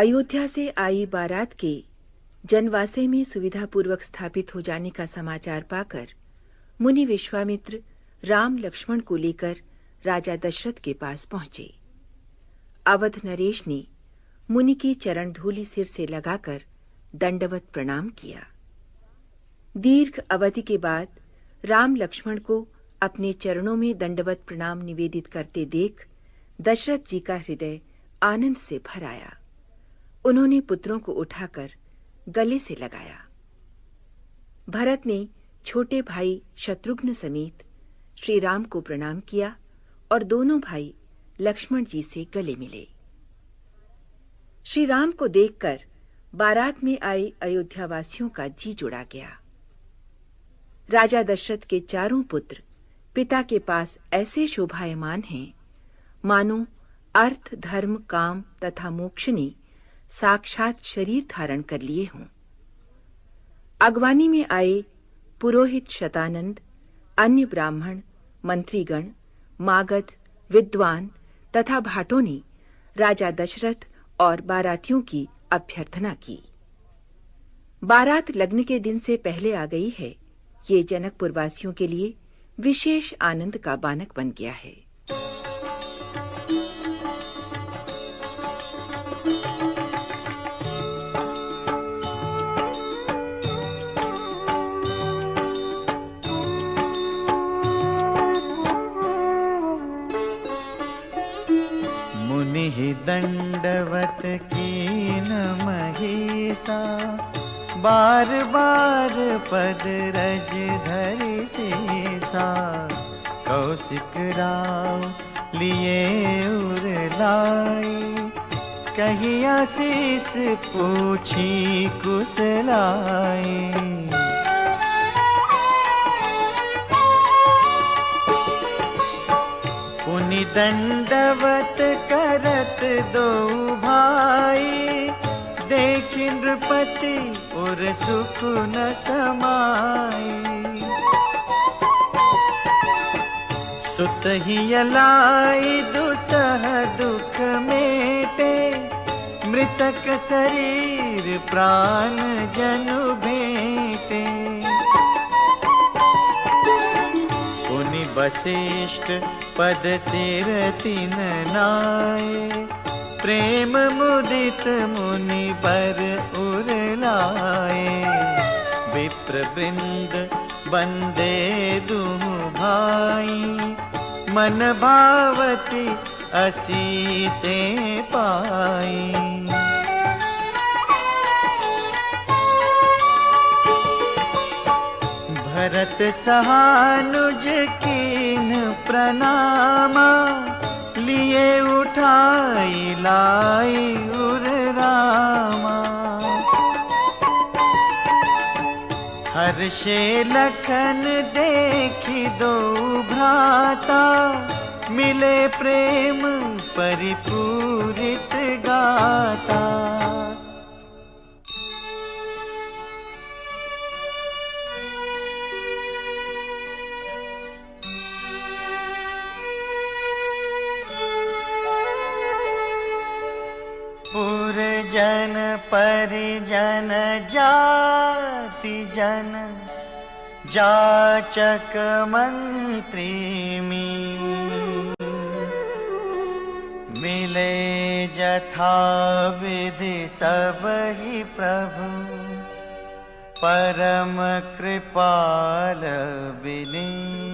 अयोध्या से आई बारात के जनवासे में सुविधापूर्वक स्थापित हो जाने का समाचार पाकर मुनि विश्वामित्र राम लक्ष्मण को लेकर राजा दशरथ के पास पहुंचे। अवध नरेश ने मुनि की चरण धूलि सिर से लगाकर दंडवत प्रणाम किया। दीर्घ अवधि के बाद राम लक्ष्मण को अपने चरणों में दंडवत प्रणाम निवेदित करते देख दशरथ जी का हृदय आनंद से भर आया। उन्होंने पुत्रों को उठाकर गले से लगाया। भरत ने छोटे भाई शत्रुघ्न समेत श्री राम को प्रणाम किया और दोनों भाई लक्ष्मण जी से गले मिले। श्री राम को देखकर बारात में आए अयोध्यावासियों का जी जुड़ा गया। राजा दशरथ के चारों पुत्र पिता के पास ऐसे शोभायमान हैं मानो अर्थ, धर्म, काम तथा मोक्ष ने साक्षात शरीर धारण कर लिए हों। अगवानी में आए पुरोहित शतानंद, अन्य ब्राह्मण, मंत्रीगण, मागध, विद्वान तथा भाटों ने राजा दशरथ और बारातियों की अभ्यर्थना की। बारात लग्न के दिन से पहले आ गई है, ये जनकपुर वासियों के लिए विशेष आनंद का बानक बन गया है। मुनि दंडवत कीन महेशा, बार बार पद रज धरि शेषा। कौशिक राव लिए उर लाई, कही आशीष पूछी कुशलाई। पुनि दंडवत करत दो भाई, देखि नृपति और सुख न समाई। सुत ही अलाई दुसह दुख मेटे, मृतक शरीर प्राण जनु भेटे। पुनि वशिष्ठ पद सिर तिन नाये, प्रेम मुदित मुनि बर उर लाए। विप्र वृंद बंदे दुहु भाई, मन भावती असीसे पाई। भरत सहानुज कीन प्रणामा, लिए उठाई लाई उर रामा। हर्षे लखन देखी दो भ्राता, मिले प्रेम परिपूरित गाता। पुरजन परिजन जाति जन, जाचक मंत्री मिले जथा विधि सब ही प्रभु, परम कृपाल विनीत।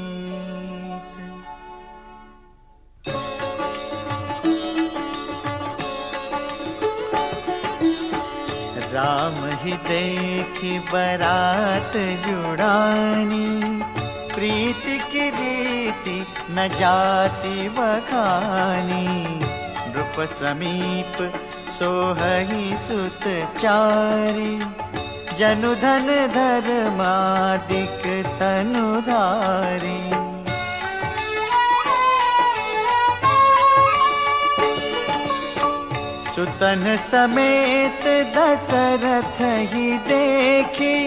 राम ही देखी बरात जुड़ानी, प्रीति की रीति न जाति बखानी। नृप समीप सोहहि सुत चारी, जनु धन धर्मादिक तनुधारी। सुतन समेत दशरथ ही देखी,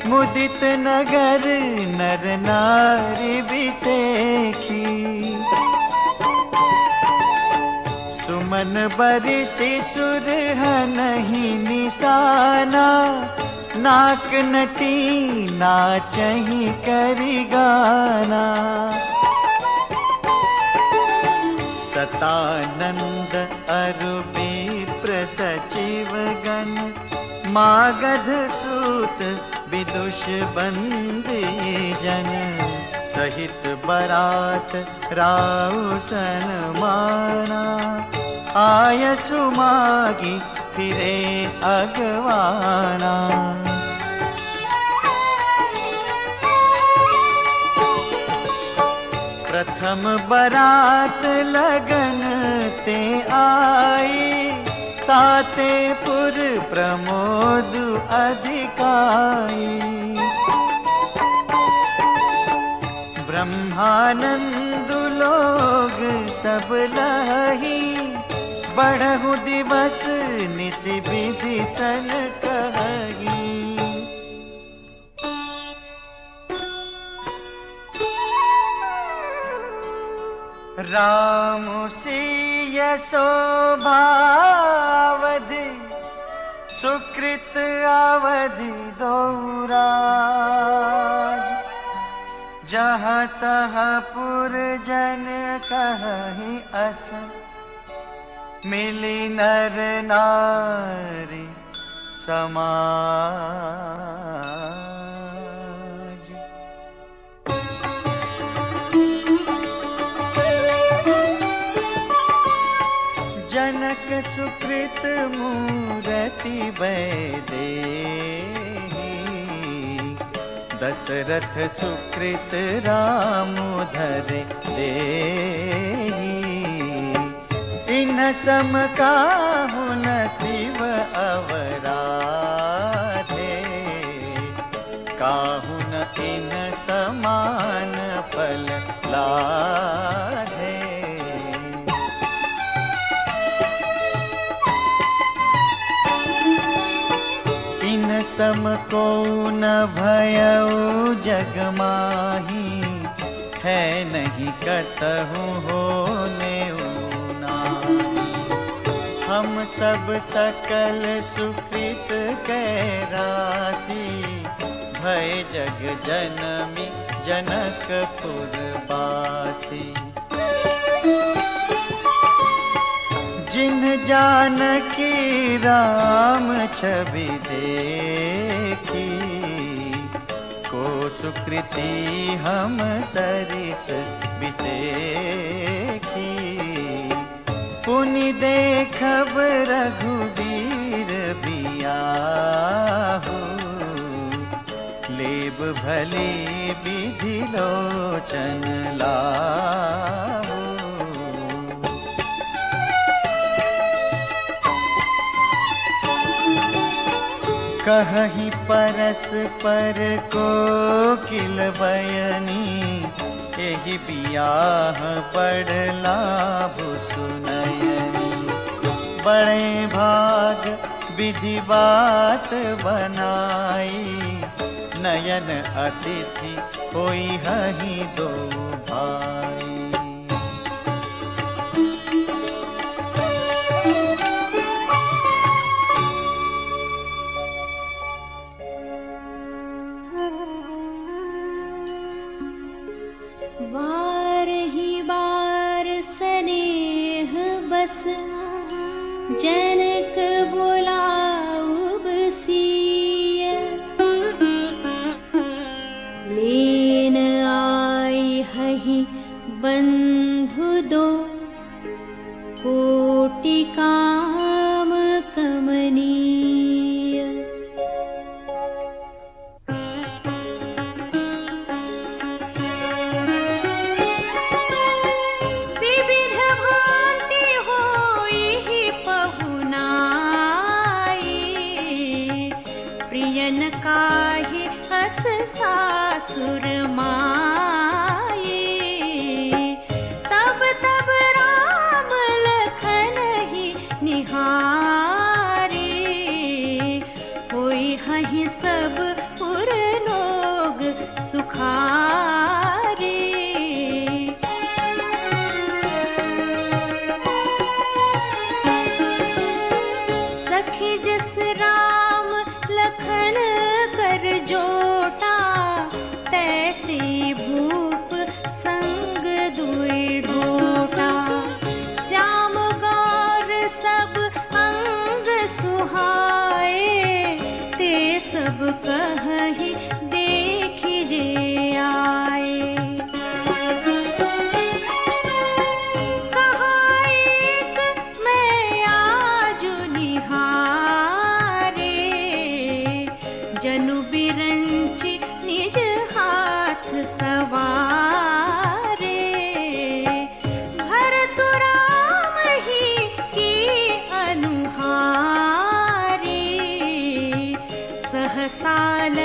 मुदित नगर नर नारी बिसेखी। सुमन बरसि सुरहनहि निशाना, नाक नटी नाचहि करि गाना। सतानंद अरु विप्र सचिवगण, मागध सूत विदुष बंदी जन। सहित बरात राउ सनमाना, आयसु मागी फिरे अगवाना। प्रथम बरात लगन ते आई, ताते पुर प्रमोद अधिकाई। ब्रह्मानंद लोग सब लही, बढ़हु दिवस निस विधि सन कही। राम सिय शोभावधि, सुकृत अवधि दो राज। जहाँ तहाँ पुरजन कहि अस, मिली नर नारी समाज। जनक सुकृत मूरति वैदेही, दशरथ सुकृत राम धरि देहि। इन सम काहु न शिव अवराधे, काहु न इन समान फल लाधे। इन सम को न भयउ जग माही, है नहीं कतहु होने नाहि। हम सब सकल सुकृत कै राशि, भय जग जनमी जनकपुर बासी। जिन जानकी राम छवि देखी, को सुकृति हम सरिस बिसेखी। पुनि देखब रघुवीर बियाहु, लेब भली विधि लोचन लाहु। कहि परस्पर कोकिल बयनी, एहि बियाह बड़ लाभ सुनयनी। बड़े भाग विधि बात बनाई, नयन अतिथि होई हहि दो भाई। जनक बुलाउब सिय, लेन आई हहि बंधु दो। कोटि काम कमनीय, विविध भांति होई पहुनाई। प्रियन काहि हस सासुर माई, तब तब राम लखन ही निहारे। होई हहि सब पुर लोग सुखारे।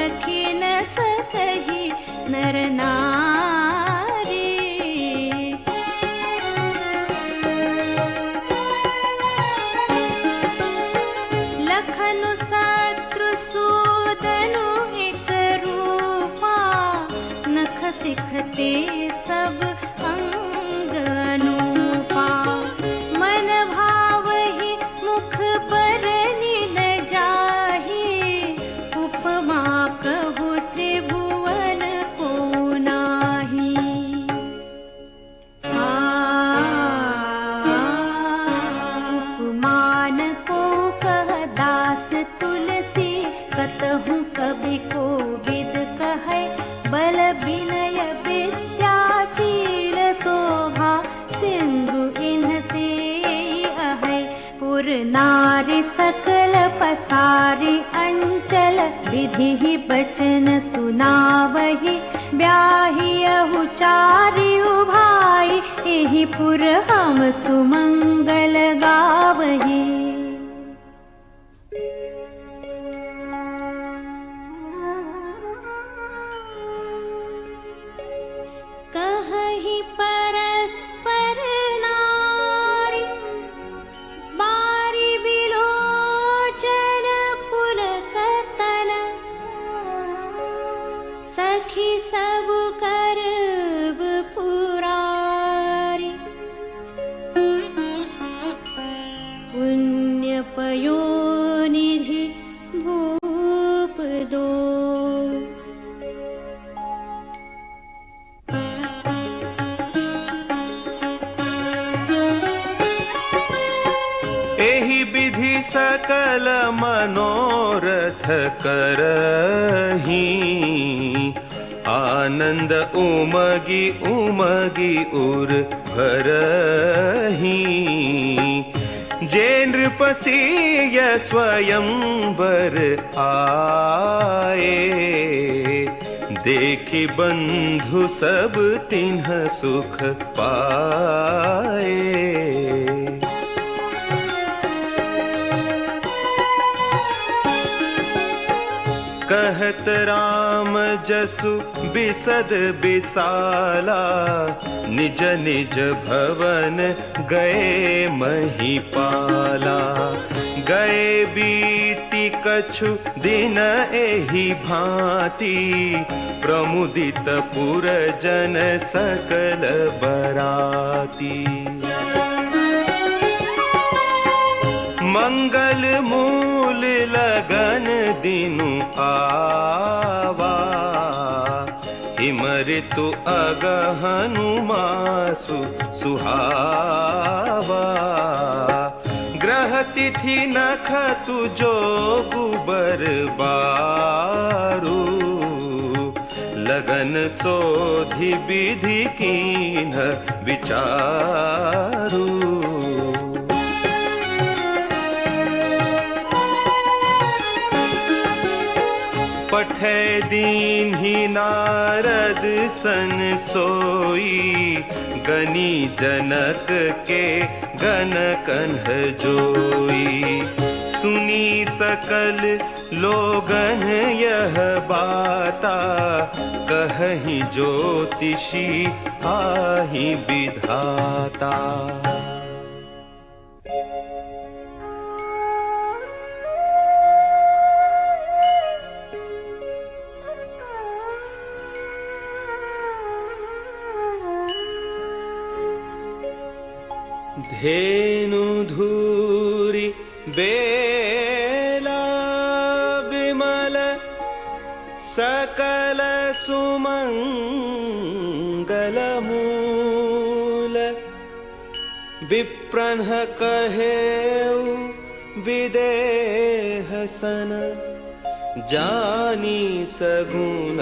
रखी न सकहि नर नारी। लखनु शत्रु सूदनु एक रूपा, नख सिखते सब अंग अनूपा। मन भावहि मुख पर निन जाहि, उपमा कहु त्रिभुवन को नाही। उपमान को कह दास तुलसी, कतहु कवि को विद कहे। बल विनय विद्याशील शोभा, सिंधु इनसे अहै। पुर नारी सकल पसारी अंचल, विधि बचन सुनावहि। ब्याहि अहु चारि उभाई, एहि पुर हम सुमंगल गावहि। कहहि परस्पर नारी, बारी बिलोचन पुलकतन। सखी सब करब पुरारी, पुण्य पयोनिधि भूप दो। एहि विधि सकल मनोरथ करहि, आनंद उमगी उमगी उर भरहि। जे नृपसिय स्वयंवर आए, देखि बंधु सब तिन्ह सुख पाए। कहत राम जसु बिसद बिसाला, निज निज भवन गए महिपाला। गए बीती कछु दिन एहि भांति, प्रमुदित पुरजन सकल बराती। मंगल मूल लगन दिनु आवा, हिम ऋतु अगहनु मासु सुहावा। ग्रह तिथि नखतु जोगु बरबारू, लगन सोधि विधि कीन्ह विचारू। पठै दीन्हि नारद सन सोई, गनी जनक के गन कन्ह जोई। सुनी सकल लोगन यह बाता, कहहि ज्योतिषी आहि विधाता। धेनु धूरी बेला विमल, सकल सुमंगल मूल। विप्रन्ह कहेउ विदेह सन, जानी सगुन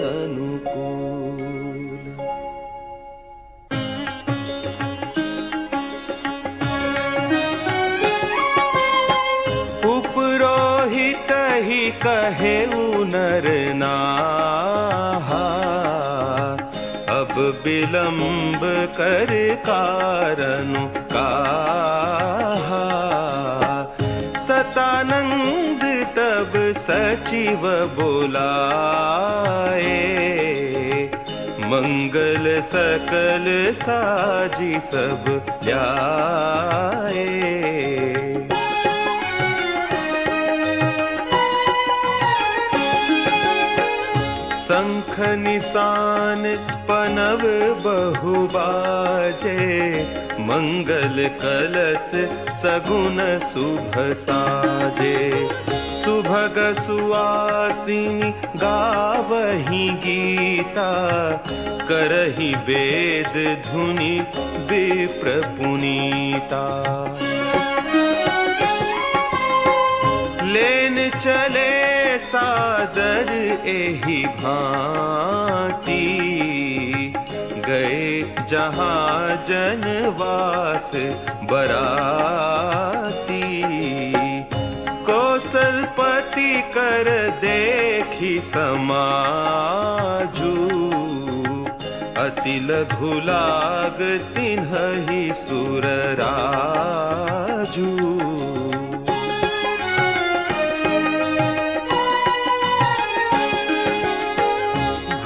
अनुकूल। उपरोहित ही कहेउ नर नाहा, अब विलंब कर कारनु काहा। सतानंद तब सच सचिव बोलाए, मंगल सकल साजी सब ल्याए। शंख निशान पनव बहु बाजे, मंगल कलश सगुन शुभ साजे। सुभग सुआसिनी गावही गीता, करही वेद धुनि विप्र पुनीता। लेन चले सादर एहि भांति, गए जहाँ जनवास बराती। कौशलपति कर देखी समाजू, अति लघु लाग तिन्हि सुर राजू।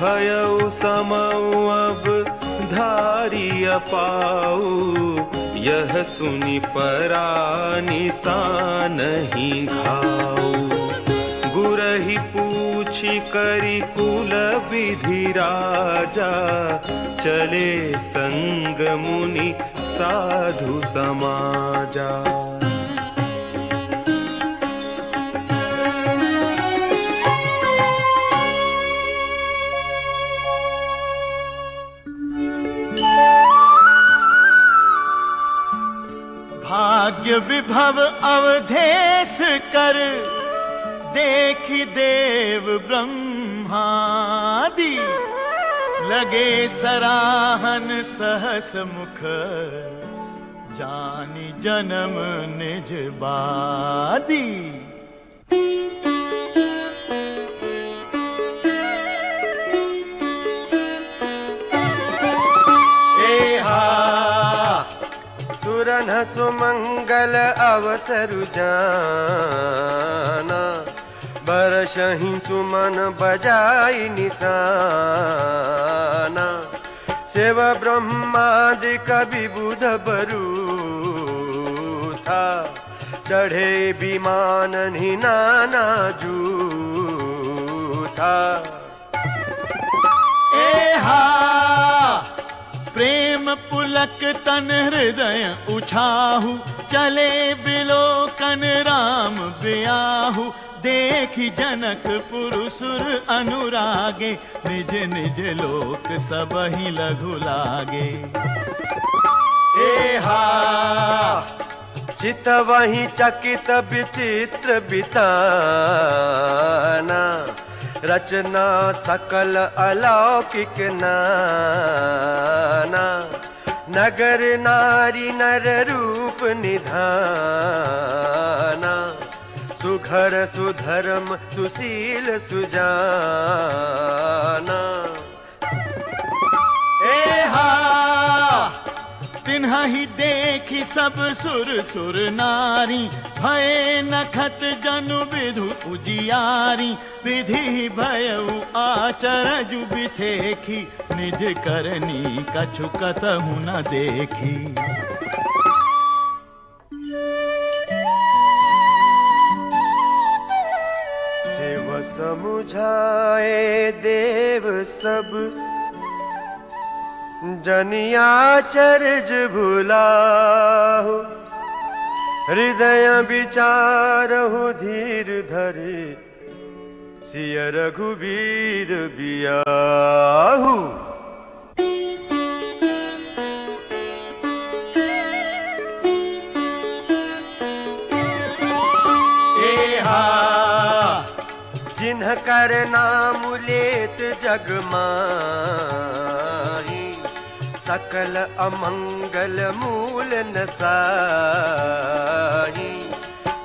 भयउ समउ अब धारिय पाऊ, यह सुनि परानिसान नहीं घाऊ। गुरहि पूछी करी कुल विधि राजा, चले संग मुनि साधु समाजा। भाग्य विभव अवधेश कर, देखी देव ब्रह्मादि। लगे सराहन सहस मुख, जानी जन्म निज बादी। सुरन सुमंगल अवसरु जाना, बरसहि सुमन बजाई निशाना। शिव ब्रह्मादिक विबुध बरू था, चढ़े विमान नाना जू था। प्रेम पुलक तन हृदय उछाहु, चले बिलोकन राम ब्याहु। देखी जनक पुरुषुर अनुरागे, निज निज लोक सबहि लघु लागे। चित वही चकित विचित्र बिताना, रचना सकल अलौकिक नाना। नगर नारी नर रूप निधाना, सुघर सुधर्म सुशील सुजाना। तिन्हि देखी सब सुर सुर नारी, भय नखत जनु विधु उजियारी। विधि भयउ आचरजु बिसेखी, निज करनी कछु कतहु न देखी। शिव समुझाए देव सब, जनियाचर्ज भुलाहु। हृदय विचारहु धीर धरे, सिय रघुबीर बियाहु। जिन्ह कर नाम लेत जग माही, सकल अमंगल मूल नसाही।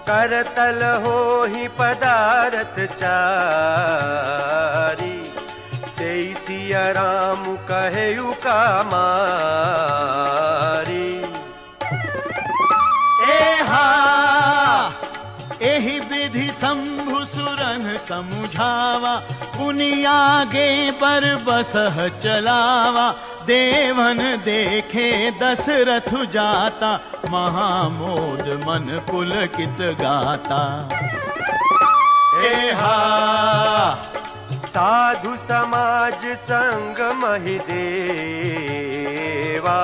करतल हो ही पदारथ चारी, तेईसिया राम कहेउ कामारी। एहि विधि शंभु सुरन समुझावा, पुनि आगे पर बसह चलावा। देवन देखे दशरथ जाता, महामोद मन पुलकित गाता। एहा साधु समाज संग महि देवा,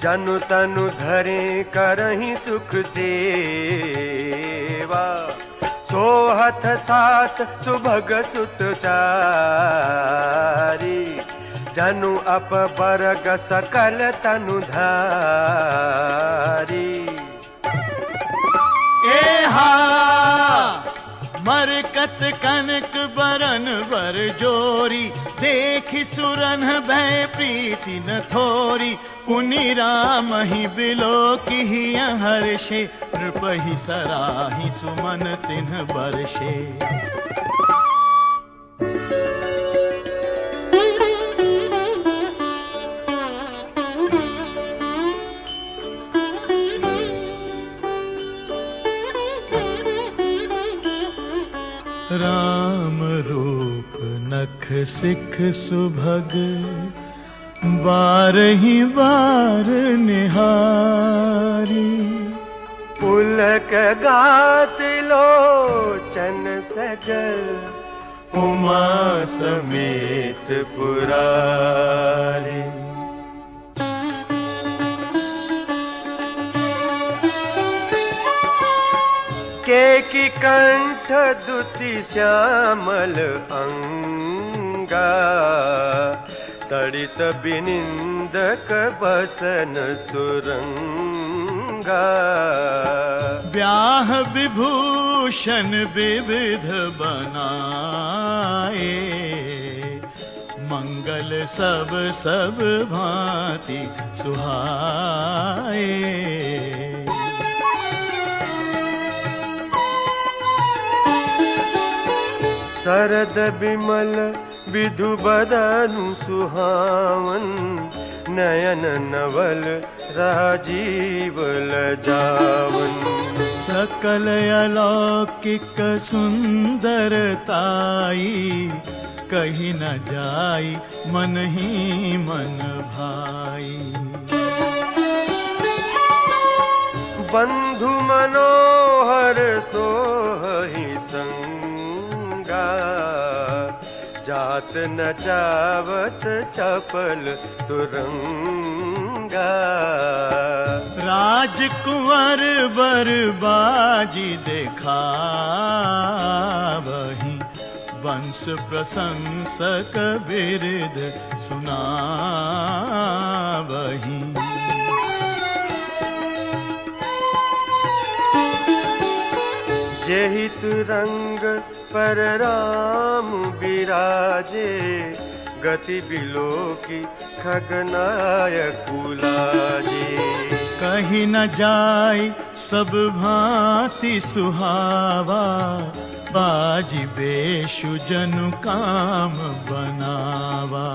जनु तनु धरे करहि सुख सेवा। सोहत साथ सुभग सुत चारी, जनु अपबरग सकल तनु धारी। एहा मरकत कनक बरन बर जोरी, देखि सुरन भय प्रीति न थोरी। पुनि राम ही बिलोकि हर्षे, नृपहि सराहि सुमन तिन्ह बरषे। राम रूप नख सिख सुभग, बारहि बार निहारी। पुलक गात लोचन सजल, उमा समेत पुरारी। केकि कंठ दुति श्यामल अंगा, तड़ित बिनिंदक बसन सुरंगा। ब्याह विभूषण विविध बनाए, मंगल सब सब भांति सुहाए। सरद बिमल विधु बदनु सुहावन, नयन नवल राजीव लजावन। सकल अलौकिक सुंदरताई, कहीं न जाई मन ही मन भाई। बंधु मनोहर सोहि संगा, जात न चावत चपल तुरंगा। राजकुंवर बरबाजी देखावहीं, वंश प्रशंसक बिरद सुनावहीं। जेहि तुरंग पर राम बिराजे, गति बिलोकी खगनायक कुलाजे। कहीं न जाय सब भांति सुहावा, बाजी बेशु जनु काम बनावा।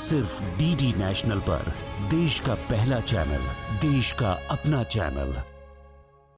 सिर्फ डीडी नेशनल पर देश का पहला चैनल, देश का अपना चैनल।